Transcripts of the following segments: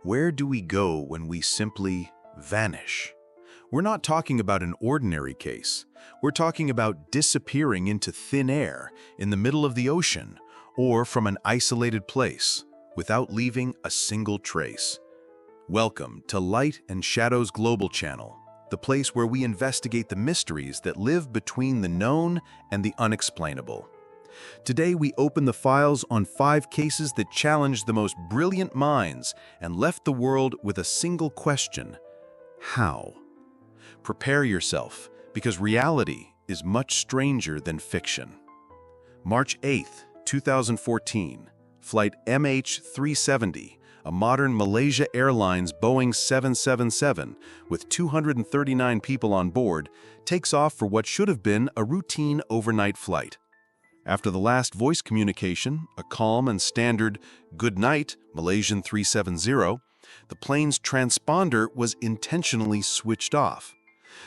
Where do we go when we simply vanish? We're not talking about an ordinary case. We're talking about disappearing into thin air in the middle of the ocean or from an isolated place without leaving a single trace. Welcome to Light and Shadow's Global Channel, the place where we investigate the mysteries that live between the known and the unexplainable. Today, we open the files on 5 cases that challenged the most brilliant minds and left the world with a single question: how? Prepare yourself, because reality is much stranger than fiction. March 8th, 2014, Flight MH370, a modern Malaysia Airlines Boeing 777 with 239 people on board, takes off for what should have been a routine overnight flight. After the last voice communication, a calm and standard "Good night, Malaysian 370, the plane's transponder was intentionally switched off.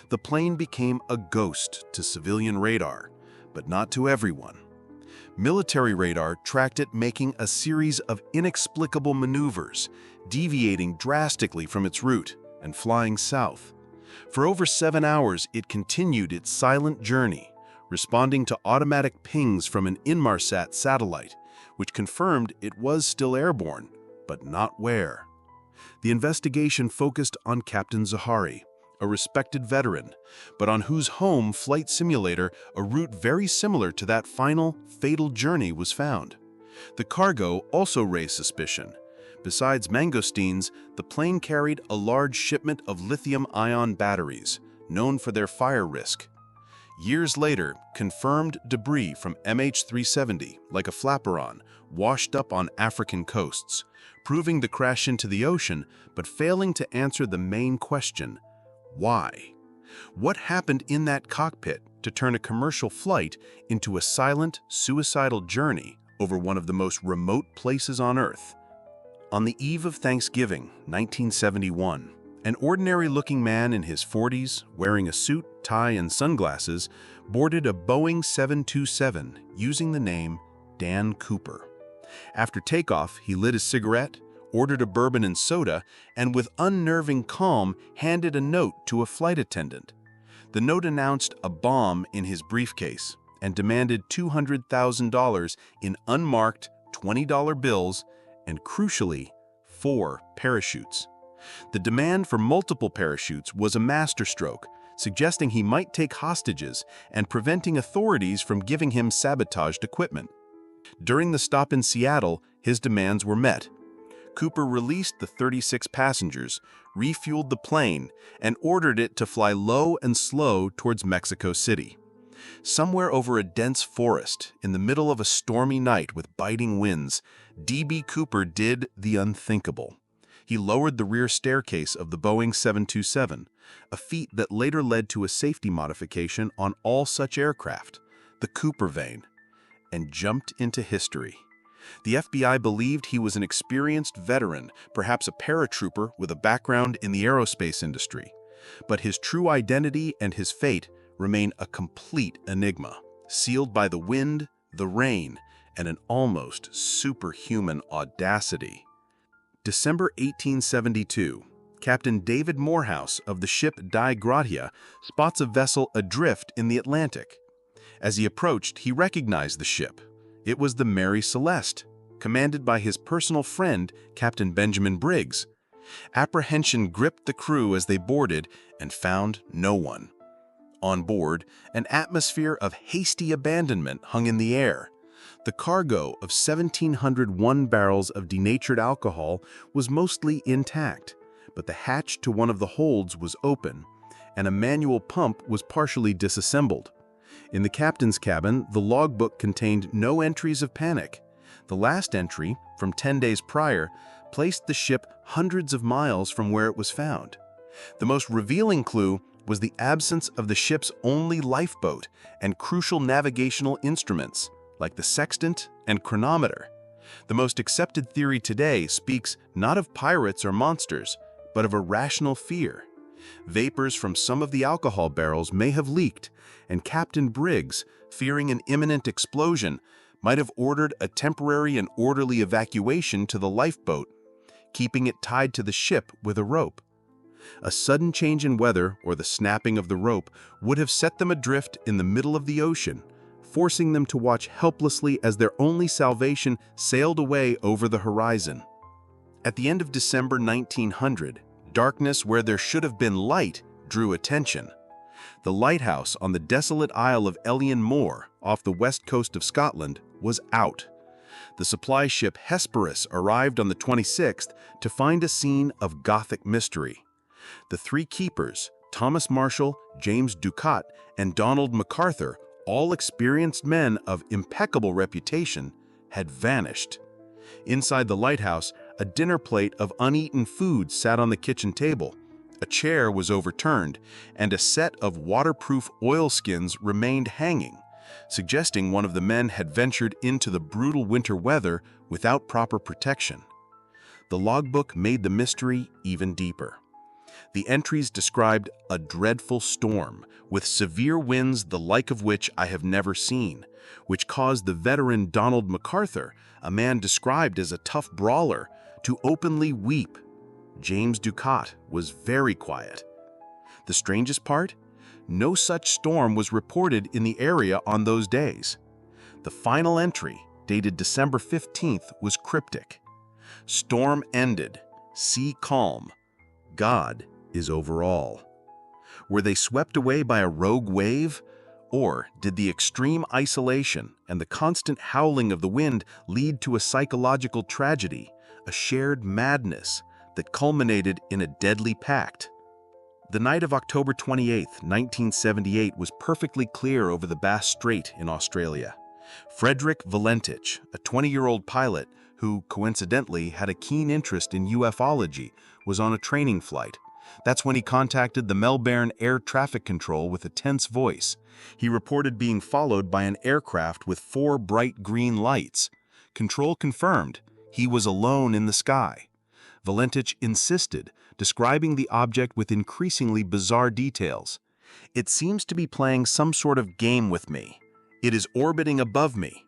The plane became a ghost to civilian radar, but not to everyone. Military radar tracked it making a series of inexplicable maneuvers, deviating drastically from its route and flying south. For over 7 hours, it continued its silent journey, responding to automatic pings from an Inmarsat satellite, which confirmed it was still airborne, but not where. The investigation focused on Captain Zahari, a respected veteran, but on whose home flight simulator a route very similar to that final, fatal journey was found. The cargo also raised suspicion. Besides mangosteens, the plane carried a large shipment of lithium-ion batteries, known for their fire risk. Years later, confirmed debris from MH370, like a flaperon, washed up on African coasts, proving the crash into the ocean, but failing to answer the main question: why? What happened in that cockpit to turn a commercial flight into a silent, suicidal journey over one of the most remote places on Earth? On the eve of Thanksgiving, 1971, an ordinary-looking man in his 40s, wearing a suit, tie, and sunglasses, boarded a Boeing 727 using the name Dan Cooper. After takeoff, he lit a cigarette, ordered a bourbon and soda, and with unnerving calm handed a note to a flight attendant. The note announced a bomb in his briefcase and demanded $200,000 in unmarked $20 bills and, crucially, 4 parachutes. The demand for multiple parachutes was a masterstroke, suggesting he might take hostages and preventing authorities from giving him sabotaged equipment. During the stop in Seattle, his demands were met. Cooper released the 36 passengers, refueled the plane, and ordered it to fly low and slow towards Mexico City. Somewhere over a dense forest, in the middle of a stormy night with biting winds, D.B. Cooper did the unthinkable. He lowered the rear staircase of the Boeing 727, a feat that later led to a safety modification on all such aircraft, the Cooper vane, and jumped into history. The FBI believed he was an experienced veteran, perhaps a paratrooper with a background in the aerospace industry. But his true identity and his fate remain a complete enigma, sealed by the wind, the rain, and an almost superhuman audacity. December 1872, Captain David Morehouse of the ship Die Gratia spots a vessel adrift in the Atlantic. As he approached, he recognized the ship. It was the Mary Celeste, commanded by his personal friend, Captain Benjamin Briggs. Apprehension gripped the crew as they boarded and found no one. On board, an atmosphere of hasty abandonment hung in the air. The cargo of 1,701 barrels of denatured alcohol was mostly intact, but the hatch to one of the holds was open, and a manual pump was partially disassembled. In the captain's cabin, the logbook contained no entries of panic. The last entry, from 10 days prior, placed the ship hundreds of miles from where it was found. The most revealing clue was the absence of the ship's only lifeboat and crucial navigational instruments, like the sextant and chronometer. The most accepted theory today speaks not of pirates or monsters, but of a rational fear. Vapors from some of the alcohol barrels may have leaked, and Captain Briggs, fearing an imminent explosion, might have ordered a temporary and orderly evacuation to the lifeboat. keeping it tied to the ship with a rope. A sudden change in weather or the snapping of the rope would have set them adrift in the middle of the ocean, forcing them to watch helplessly as their only salvation sailed away over the horizon. At the end of December 1900, darkness where there should have been light drew attention. The lighthouse on the desolate Isle of Elian Moor off the west coast of Scotland was out. The supply ship Hesperus arrived on the 26th to find a scene of Gothic mystery. The three keepers, Thomas Marshall, James Ducat, and Donald MacArthur, all experienced men of impeccable reputation, had vanished. Inside the lighthouse, a dinner plate of uneaten food sat on the kitchen table. A chair was overturned, and a set of waterproof oilskins remained hanging, suggesting one of the men had ventured into the brutal winter weather without proper protection. The logbook made the mystery even deeper. The entries described a dreadful storm, with severe winds the like of which I have never seen, which caused the veteran Donald MacArthur, a man described as a tough brawler, to openly weep. James Ducat was very quiet. The strangest part? No such storm was reported in the area on those days. The final entry, dated December 15th, was cryptic. Storm ended, sea calm. God is over all. Were they swept away by a rogue wave? Or did the extreme isolation and the constant howling of the wind lead to a psychological tragedy, a shared madness that culminated in a deadly pact? The night of October 28, 1978 was perfectly clear over the Bass Strait in Australia. Frederick Valentich, a 20-year-old pilot who, coincidentally, had a keen interest in ufology, was on a training flight. That's when he contacted the Melbourne Air Traffic Control with a tense voice. He reported being followed by an aircraft with 4 bright green lights. Control confirmed he was alone in the sky. Valentich insisted, describing the object with increasingly bizarre details. "It seems to be playing some sort of game with me. It is orbiting above me."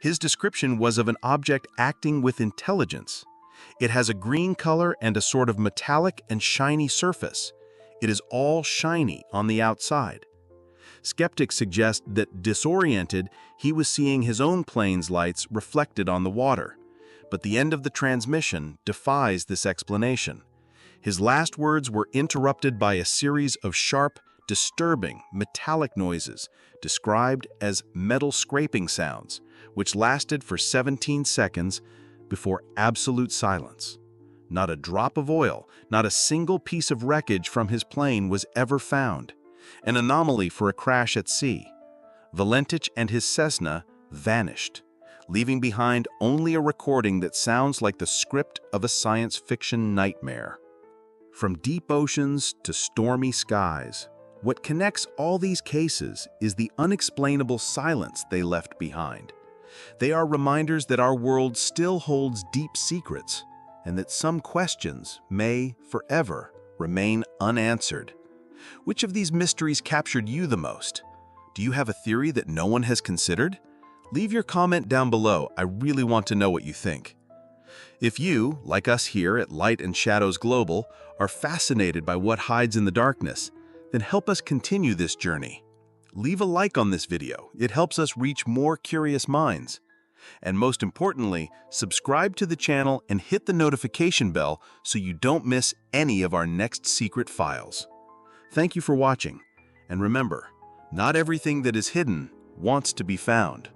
His description was of an object acting with intelligence. "It has a green color and a sort of metallic and shiny surface. It is all shiny on the outside." Skeptics suggest that, disoriented, he was seeing his own plane's lights reflected on the water. But the end of the transmission defies this explanation. His last words were interrupted by a series of sharp, disturbing, metallic noises, described as metal scraping sounds, which lasted for 17 seconds before absolute silence. Not a drop of oil, not a single piece of wreckage from his plane was ever found. An anomaly for a crash at sea. Valentich and his Cessna vanished, leaving behind only a recording that sounds like the script of a science fiction nightmare. From deep oceans to stormy skies, what connects all these cases is the unexplainable silence they left behind. They are reminders that our world still holds deep secrets, and that some questions may forever remain unanswered. Which of these mysteries captured you the most? Do you have a theory that no one has considered? Leave your comment down below. I really want to know what you think. If you, like us here at Light and Shadows Global, are fascinated by what hides in the darkness, then help us continue this journey. Leave a like on this video. It helps us reach more curious minds. And most importantly, subscribe to the channel and hit the notification bell so you don't miss any of our next secret files. Thank you for watching, and remember, not everything that is hidden wants to be found.